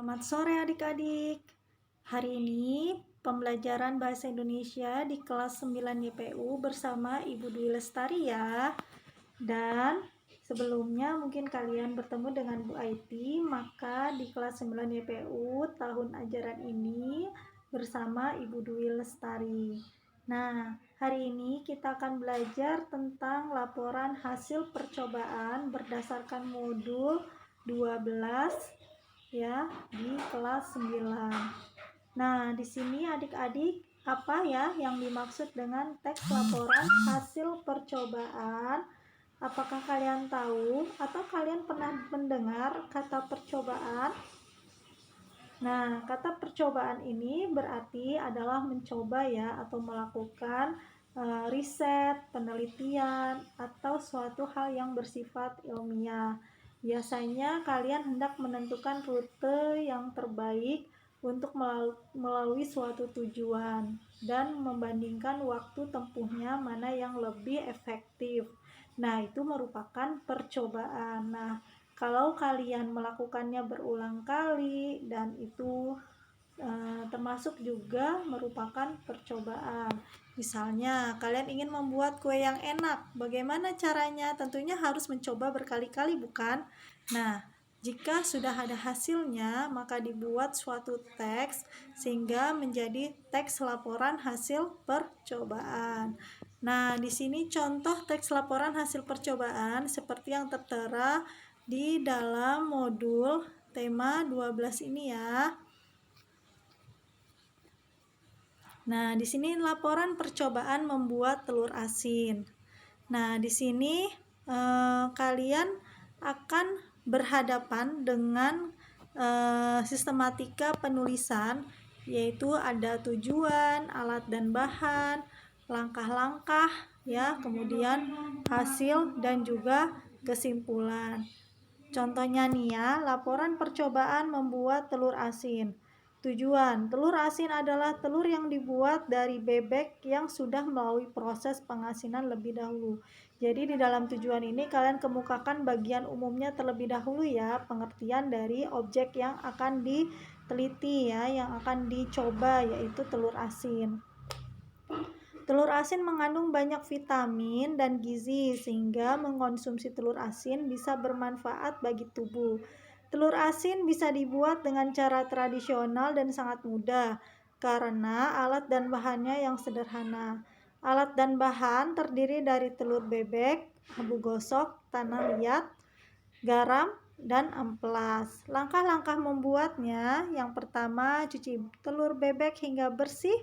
Selamat sore adik-adik. Hari ini pembelajaran Bahasa Indonesia di kelas 9 YPU bersama Ibu Dwi Lestari ya. Dan sebelumnya mungkin kalian bertemu dengan Bu Aiti, maka di kelas 9 YPU tahun ajaran ini bersama Ibu Dwi Lestari. Nah, hari ini kita akan belajar tentang laporan hasil percobaan berdasarkan modul 12 ya di kelas 9. Nah, di sini adik-adik apa ya yang dimaksud dengan teks laporan hasil percobaan? Apakah kalian tahu atau kalian pernah mendengar kata percobaan? Nah, kata percobaan ini berarti adalah mencoba ya atau melakukan riset, penelitian atau suatu hal yang bersifat ilmiah. Biasanya kalian hendak menentukan rute yang terbaik untuk melalui suatu tujuan dan membandingkan waktu tempuhnya mana yang lebih efektif. Nah, itu merupakan percobaan. Nah, kalau kalian melakukannya berulang kali dan itu termasuk juga merupakan percobaan. Misalnya, kalian ingin membuat kue yang enak. Bagaimana caranya? Tentunya harus mencoba berkali-kali, bukan? Nah, jika sudah ada hasilnya, maka dibuat suatu teks sehingga menjadi teks laporan hasil percobaan. Nah, di sini contoh teks laporan hasil percobaan seperti yang tertera di dalam modul tema 12 ini ya. Nah, di sini laporan percobaan membuat telur asin. Nah, di sini kalian akan berhadapan dengan sistematika penulisan, yaitu ada tujuan, alat dan bahan, langkah-langkah ya, kemudian hasil dan juga kesimpulan. Contohnya nih ya, laporan percobaan membuat telur asin. Tujuan, telur asin adalah telur yang dibuat dari bebek yang sudah melalui proses pengasinan lebih dahulu. Jadi di dalam tujuan ini kalian kemukakan bagian umumnya terlebih dahulu ya, pengertian dari objek yang akan diteliti ya, yang akan dicoba yaitu telur asin. Telur asin mengandung banyak vitamin dan gizi sehingga mengkonsumsi telur asin bisa bermanfaat bagi tubuh. Telur asin bisa dibuat dengan cara tradisional dan sangat mudah karena alat dan bahannya yang sederhana. Alat dan bahan terdiri dari telur bebek, abu gosok, tanah liat, garam, dan amplas. Langkah-langkah membuatnya, yang pertama cuci telur bebek hingga bersih,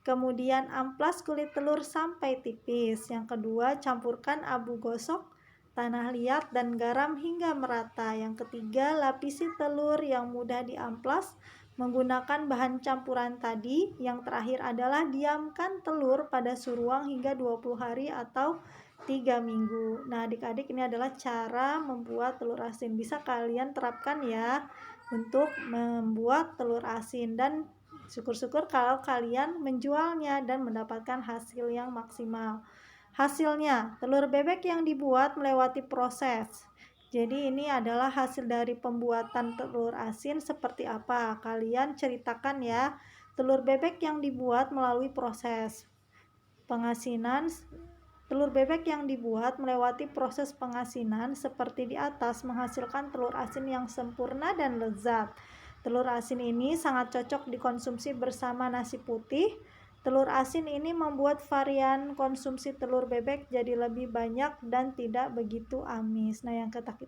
kemudian amplas kulit telur sampai tipis. Yang kedua, campurkan abu gosok, tanah liat, dan garam hingga merata. Yang ketiga, lapisi telur yang mudah diamplas menggunakan bahan campuran tadi. Yang terakhir adalah diamkan telur pada suhu ruang hingga 20 hari atau 3 minggu. Nah, adik-adik, ini adalah cara membuat telur asin. Bisa kalian terapkan ya untuk membuat telur asin, dan syukur-syukur kalau kalian menjualnya dan mendapatkan hasil yang maksimal. Hasilnya, telur bebek yang dibuat melewati proses. Jadi ini adalah hasil dari pembuatan telur asin seperti apa. Kalian ceritakan ya. Telur bebek yang dibuat melalui proses pengasinan. Telur bebek yang dibuat melewati proses pengasinan seperti di atas menghasilkan telur asin yang sempurna dan lezat. Telur asin ini sangat cocok dikonsumsi bersama nasi putih. Telur asin ini membuat varian konsumsi telur bebek jadi lebih banyak dan tidak begitu amis. Nah,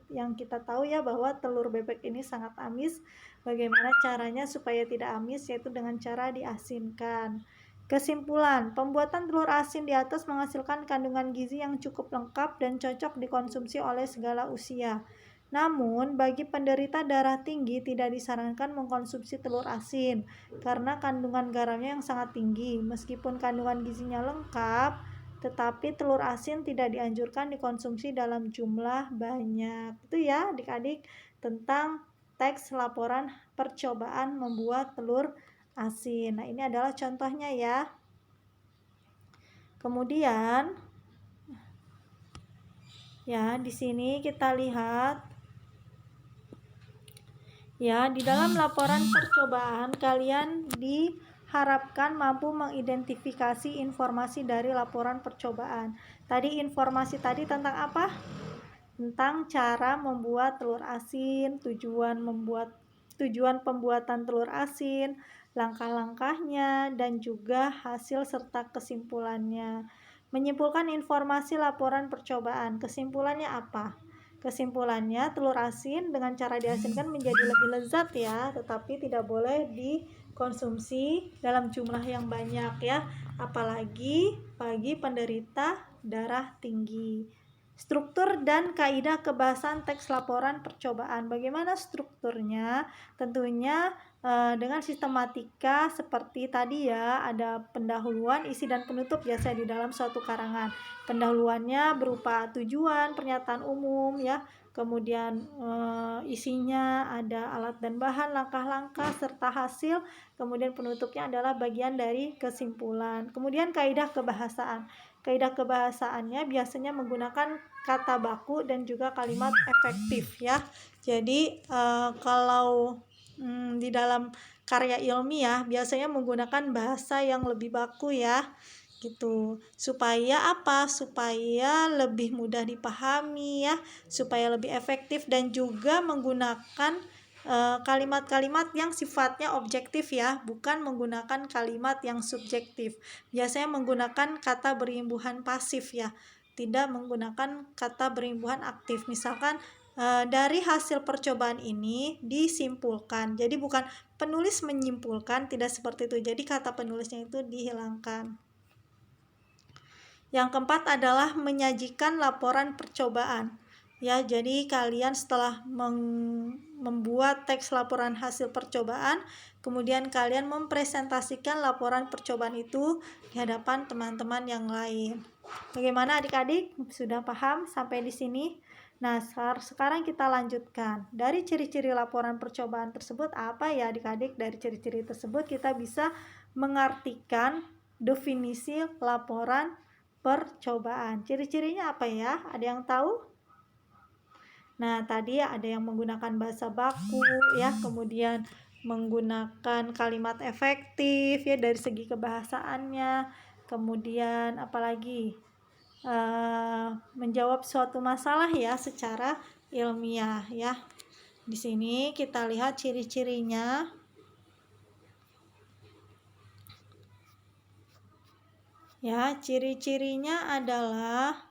yang kita tahu ya bahwa telur bebek ini sangat amis. Bagaimana caranya supaya tidak amis? Yaitu dengan cara diasinkan. Kesimpulan, pembuatan telur asin di atas menghasilkan kandungan gizi yang cukup lengkap dan cocok dikonsumsi oleh segala usia. Namun, bagi penderita darah tinggi tidak disarankan mengkonsumsi telur asin karena kandungan garamnya yang sangat tinggi. Meskipun kandungan gizinya lengkap, tetapi telur asin tidak dianjurkan dikonsumsi dalam jumlah banyak. Itu ya adik-adik tentang teks laporan percobaan membuat telur asin. Nah, ini adalah contohnya ya. Kemudian ya, di sini kita lihat Ya, di dalam laporan percobaan kalian diharapkan mampu mengidentifikasi informasi dari laporan percobaan. Tadi informasi tadi tentang apa? Tentang cara membuat telur asin, tujuan pembuatan telur asin, langkah-langkahnya, dan juga hasil serta kesimpulannya. Menyimpulkan informasi laporan percobaan. Kesimpulannya apa? Kesimpulannya, telur asin dengan cara diasinkan menjadi lebih lezat ya, tetapi tidak boleh dikonsumsi dalam jumlah yang banyak ya, apalagi bagi penderita darah tinggi. Struktur dan kaidah kebahasan teks laporan percobaan. Bagaimana strukturnya? Tentunya dengan sistematika seperti tadi ya, ada pendahuluan, isi dan penutup biasa di dalam suatu karangan. Pendahuluannya berupa tujuan, pernyataan umum ya. Kemudian isinya ada alat dan bahan, langkah-langkah serta hasil. Kemudian penutupnya adalah bagian dari kesimpulan. Kemudian kaidah kebahasaan. Kaidah kebahasaannya biasanya menggunakan kata baku dan juga kalimat efektif ya. Jadi kalau di dalam karya ilmiah biasanya menggunakan bahasa yang lebih baku ya, gitu. Supaya apa? Supaya lebih mudah dipahami ya, supaya lebih efektif, dan juga menggunakan kalimat-kalimat yang sifatnya objektif ya, bukan menggunakan kalimat yang subjektif. Biasanya menggunakan kata berimbuhan pasif ya, tidak menggunakan kata berimbuhan aktif. Misalkan dari hasil percobaan ini disimpulkan. Jadi bukan penulis menyimpulkan, tidak seperti itu. Jadi kata penulisnya itu dihilangkan. Yang keempat adalah menyajikan laporan percobaan. Ya, jadi kalian setelah membuat teks laporan hasil percobaan, kemudian kalian mempresentasikan laporan percobaan itu di hadapan teman-teman yang lain. Bagaimana adik-adik? Sudah paham sampai di sini? Nah, sekarang kita lanjutkan. Dari ciri-ciri laporan percobaan tersebut apa ya adik-adik? Dari ciri-ciri tersebut kita bisa mengartikan definisi laporan percobaan. Ciri-cirinya apa ya? Ada yang tahu? Nah, tadi ada yang menggunakan bahasa baku ya, kemudian menggunakan kalimat efektif ya dari segi kebahasaannya. Kemudian apalagi menjawab suatu masalah ya secara ilmiah ya. Di sini kita lihat ciri-cirinya. Ya, ciri-cirinya adalah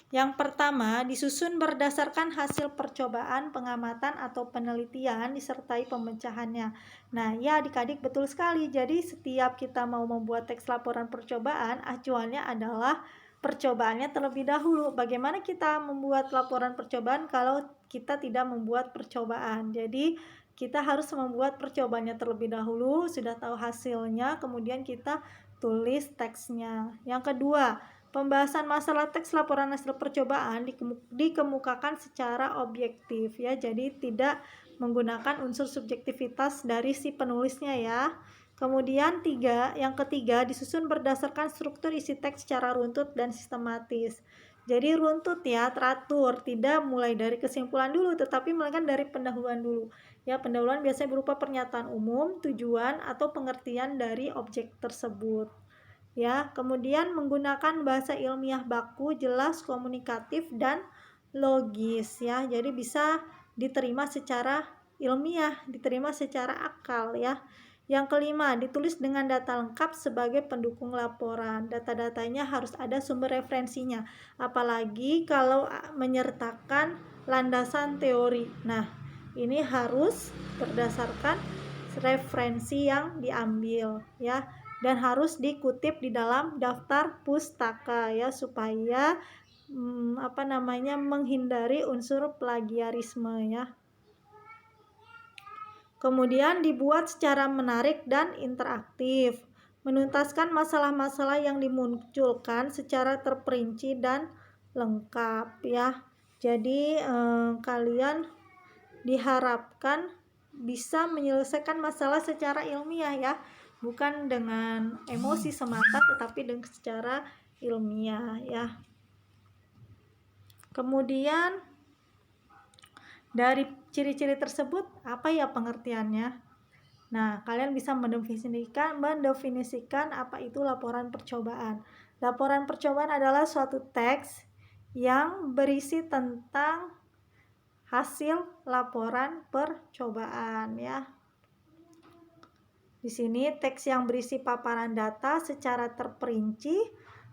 yang pertama, disusun berdasarkan hasil percobaan, pengamatan, atau penelitian disertai pemecahannya. Nah, ya adik-adik betul sekali. Jadi setiap kita mau membuat teks laporan percobaan, acuannya adalah percobaannya terlebih dahulu. Bagaimana kita membuat laporan percobaan kalau kita tidak membuat percobaan? Jadi kita harus membuat percobaannya terlebih dahulu, sudah tahu hasilnya, kemudian kita tulis teksnya. Yang kedua, pembahasan masalah teks laporan hasil percobaan dikemukakan secara objektif ya, jadi tidak menggunakan unsur subjektivitas dari si penulisnya ya. Kemudian yang ketiga, disusun berdasarkan struktur isi teks secara runtut dan sistematis. Jadi runtut ya, teratur, tidak mulai dari kesimpulan dulu, tetapi melainkan dari pendahuluan dulu. Ya, pendahuluan biasanya berupa pernyataan umum, tujuan, atau pengertian dari objek tersebut. Ya, kemudian menggunakan bahasa ilmiah baku, jelas, komunikatif, dan logis ya. Jadi bisa diterima secara ilmiah, diterima secara akal ya. Yang kelima, ditulis dengan data lengkap sebagai pendukung laporan. Data-datanya harus ada sumber referensinya, apalagi kalau menyertakan landasan teori. Nah, ini harus berdasarkan referensi yang diambil ya, dan harus dikutip di dalam daftar pustaka ya, supaya menghindari unsur plagiarisme ya. Kemudian dibuat secara menarik dan interaktif, menuntaskan masalah-masalah yang dimunculkan secara terperinci dan lengkap ya. Jadi kalian diharapkan bisa menyelesaikan masalah secara ilmiah ya, bukan dengan emosi semata, tetapi dengan secara ilmiah ya. Kemudian dari ciri-ciri tersebut apa ya pengertiannya? Nah, kalian bisa mendefinisikan apa itu laporan percobaan. Laporan percobaan adalah suatu teks yang berisi tentang hasil laporan percobaan ya. Di sini teks yang berisi paparan data secara terperinci,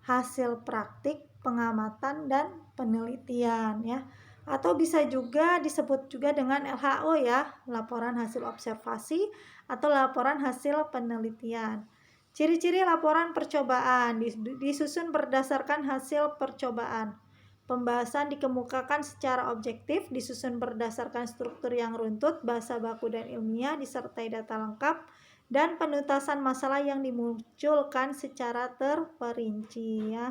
hasil praktik, pengamatan dan penelitian ya. Atau bisa juga disebut juga dengan LHO ya, laporan hasil observasi atau laporan hasil penelitian. Ciri-ciri laporan percobaan disusun berdasarkan hasil percobaan. Pembahasan dikemukakan secara objektif, disusun berdasarkan struktur yang runtut, bahasa baku dan ilmiah, disertai data lengkap, dan penuntasan masalah yang dimunculkan secara terperinci ya.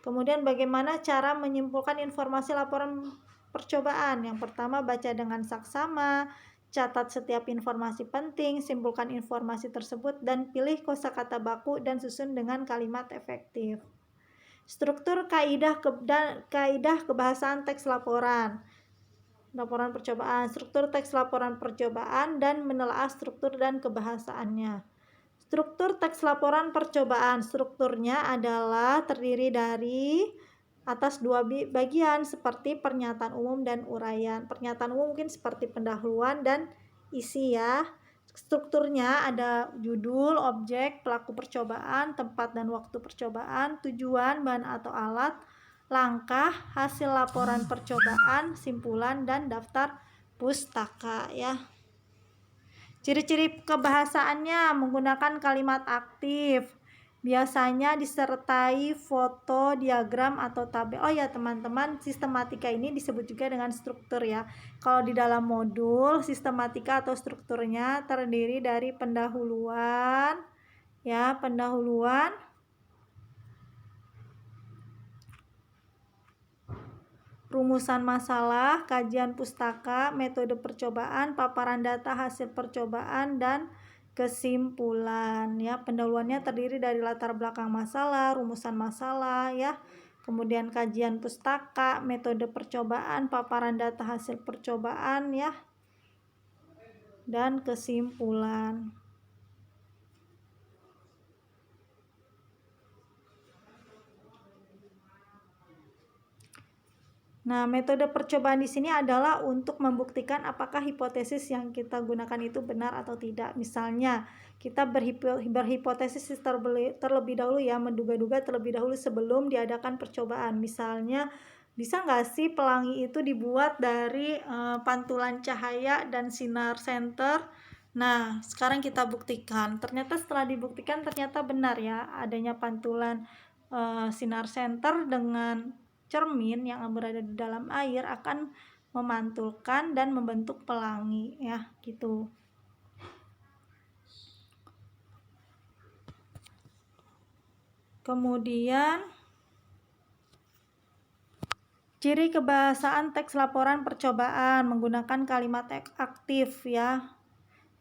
Kemudian bagaimana cara menyimpulkan informasi laporan percobaan? Yang pertama, baca dengan saksama, catat setiap informasi penting, simpulkan informasi tersebut, dan pilih kosakata baku dan susun dengan kalimat efektif. Struktur kaidah kebahasaan teks laporan percobaan, struktur teks laporan percobaan, dan menelaah struktur dan kebahasaannya. Struktur teks laporan percobaan, strukturnya adalah terdiri dari atas dua bagian seperti pernyataan umum dan uraian. Pernyataan umum mungkin seperti pendahuluan dan isi ya. Strukturnya ada judul, objek, pelaku percobaan, tempat dan waktu percobaan, tujuan, bahan atau alat, langkah, hasil laporan percobaan, simpulan, dan daftar pustaka ya. Ciri-ciri kebahasaannya menggunakan kalimat aktif. Biasanya disertai foto, diagram, atau tabel. Oh ya teman-teman, sistematika ini disebut juga dengan struktur ya. Kalau di dalam modul, sistematika atau strukturnya terdiri dari pendahuluan, ya, rumusan masalah, kajian pustaka, metode percobaan, paparan data hasil percobaan, dan kesimpulan ya. Pendahuluannya terdiri dari latar belakang masalah, rumusan masalah ya, kemudian kajian pustaka, metode percobaan, paparan data hasil percobaan ya, dan kesimpulan. Nah, metode percobaan di sini adalah untuk membuktikan apakah hipotesis yang kita gunakan itu benar atau tidak. Misalnya, kita berhipotesis terlebih dahulu ya, menduga-duga terlebih dahulu sebelum diadakan percobaan. Misalnya, bisa nggak sih pelangi itu dibuat dari pantulan cahaya dan sinar senter? Nah, sekarang kita buktikan. Ternyata setelah dibuktikan ternyata benar ya, adanya pantulan sinar senter dengan cermin yang berada di dalam air akan memantulkan dan membentuk pelangi ya gitu. Kemudian ciri kebahasaan teks laporan percobaan menggunakan kalimat aktif ya.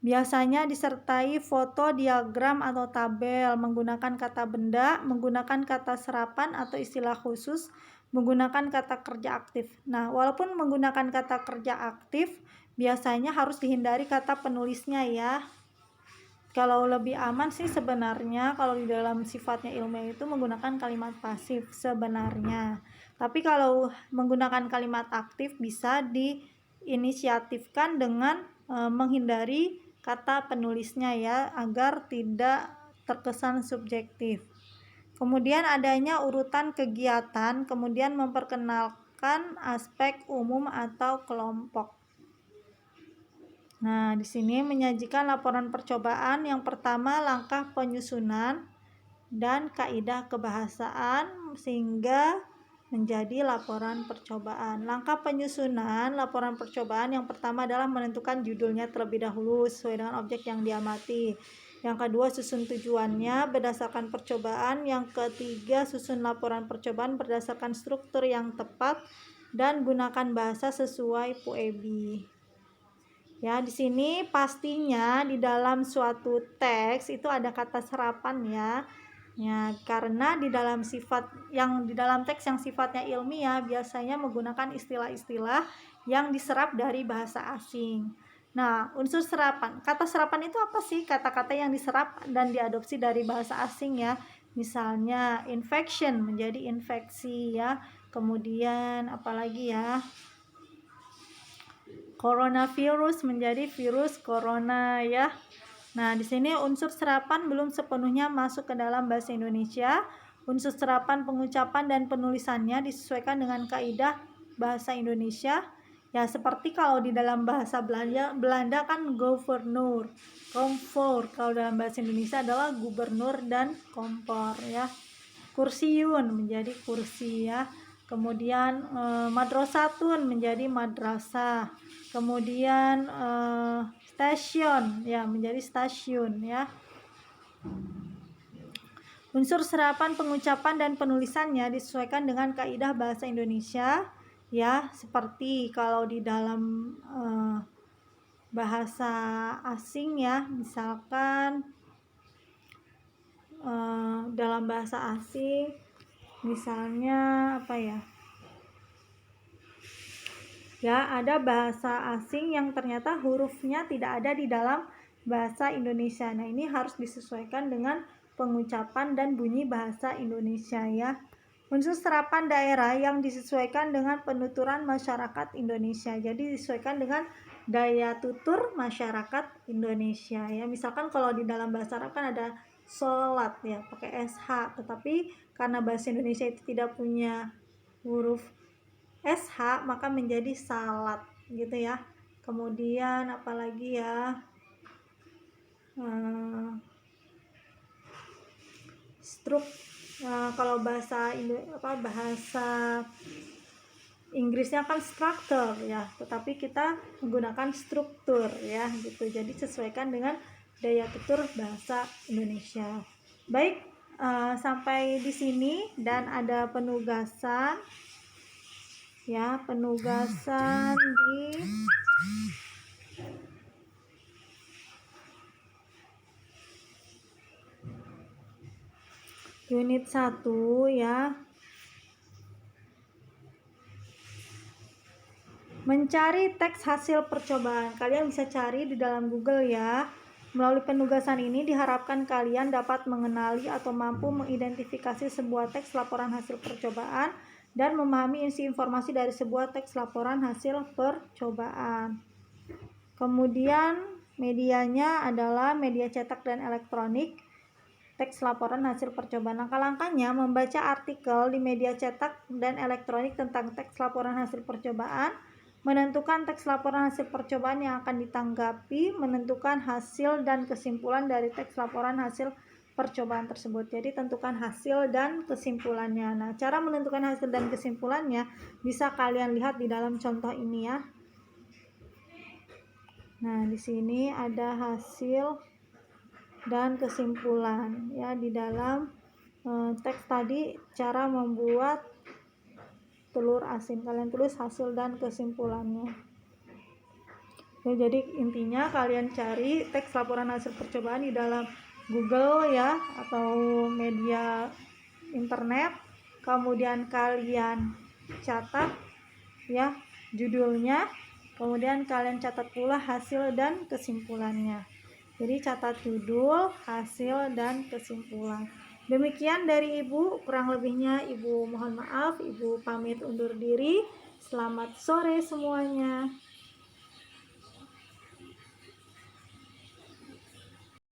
Biasanya disertai foto, diagram, atau tabel, menggunakan kata benda, menggunakan kata serapan atau istilah khusus, menggunakan kata kerja aktif. Nah, walaupun menggunakan kata kerja aktif, biasanya harus dihindari kata penulisnya ya. Kalau lebih aman sih sebenarnya kalau di dalam sifatnya ilmiah itu menggunakan kalimat pasif sebenarnya. Tapi kalau menggunakan kalimat aktif bisa diinisiatifkan dengan menghindari kata penulisnya ya, agar tidak terkesan subjektif. Kemudian adanya urutan kegiatan, kemudian memperkenalkan aspek umum atau kelompok. Nah, di sini menyajikan laporan percobaan. Yang pertama, langkah penyusunan dan kaidah kebahasaan sehingga menjadi laporan percobaan. Langkah penyusunan laporan percobaan yang pertama adalah menentukan judulnya terlebih dahulu sesuai dengan objek yang diamati. Yang kedua, susun tujuannya berdasarkan percobaan. Yang ketiga, susun laporan percobaan berdasarkan struktur yang tepat dan gunakan bahasa sesuai PUEBI. Ya, di sini pastinya di dalam suatu teks itu ada kata serapan ya. Ya, karena di dalam di dalam teks yang sifatnya ilmiah biasanya menggunakan istilah-istilah yang diserap dari bahasa asing. Nah, unsur serapan. Kata serapan itu apa sih? Kata-kata yang diserap dan diadopsi dari bahasa asing ya. Misalnya infection menjadi infeksi ya. Kemudian apalagi ya? Coronavirus menjadi virus corona ya. Nah, di sini unsur serapan belum sepenuhnya masuk ke dalam bahasa Indonesia. Unsur serapan pengucapan dan penulisannya disesuaikan dengan kaidah bahasa Indonesia. Ya, seperti kalau di dalam bahasa Belanda kan governor, komfor. Kalau dalam bahasa Indonesia adalah gubernur dan kompor ya. Kursiun menjadi kursi ya. Kemudian madrasatun menjadi madrasah. Kemudian stasiun ya menjadi stasiun ya. Unsur serapan pengucapan dan penulisannya disesuaikan dengan kaidah bahasa Indonesia ya, seperti kalau di dalam bahasa asing ya, misalkan dalam bahasa asing misalnya apa ya? Ya, ada bahasa asing yang ternyata hurufnya tidak ada di dalam bahasa Indonesia. Nah, ini harus disesuaikan dengan pengucapan dan bunyi bahasa Indonesia ya. Unsur serapan daerah yang disesuaikan dengan penuturan masyarakat Indonesia. Jadi disesuaikan dengan daya tutur masyarakat Indonesia ya. Misalkan kalau di dalam bahasa Arab kan ada sholat ya, pakai SH. Tetapi karena bahasa Indonesia itu tidak punya huruf SH maka menjadi salat gitu ya. Kemudian apalagi ya, kalau bahasa Inggrisnya kan structure ya, tetapi kita menggunakan struktur ya gitu. Jadi sesuaikan dengan daya tutur bahasa Indonesia. Baik, sampai di sini dan ada penugasan ya, penugasan di unit 1 ya. Mencari teks hasil percobaan. Kalian bisa cari di dalam Google ya. Melalui penugasan ini diharapkan kalian dapat mengenali atau mampu mengidentifikasi sebuah teks laporan hasil percobaan dan memahami isi informasi dari sebuah teks laporan hasil percobaan. Kemudian medianya adalah media cetak dan elektronik. Teks laporan hasil percobaan. Langkah-langkahnya membaca artikel di media cetak dan elektronik tentang teks laporan hasil percobaan, menentukan teks laporan hasil percobaan yang akan ditanggapi, menentukan hasil dan kesimpulan dari teks laporan hasil percobaan tersebut. Jadi tentukan hasil dan kesimpulannya. Nah, cara menentukan hasil dan kesimpulannya bisa kalian lihat di dalam contoh ini ya. Nah, di sini ada hasil dan kesimpulan ya di dalam teks tadi. Cara membuat telur asin, kalian tulis hasil dan kesimpulannya ya. Jadi intinya kalian cari teks laporan hasil percobaan di dalam Google ya atau media internet, kemudian kalian catat ya judulnya, kemudian kalian catat pula hasil dan kesimpulannya. Jadi catat judul, hasil, dan kesimpulan. Demikian dari Ibu, kurang lebihnya Ibu mohon maaf, Ibu pamit undur diri. Selamat sore semuanya.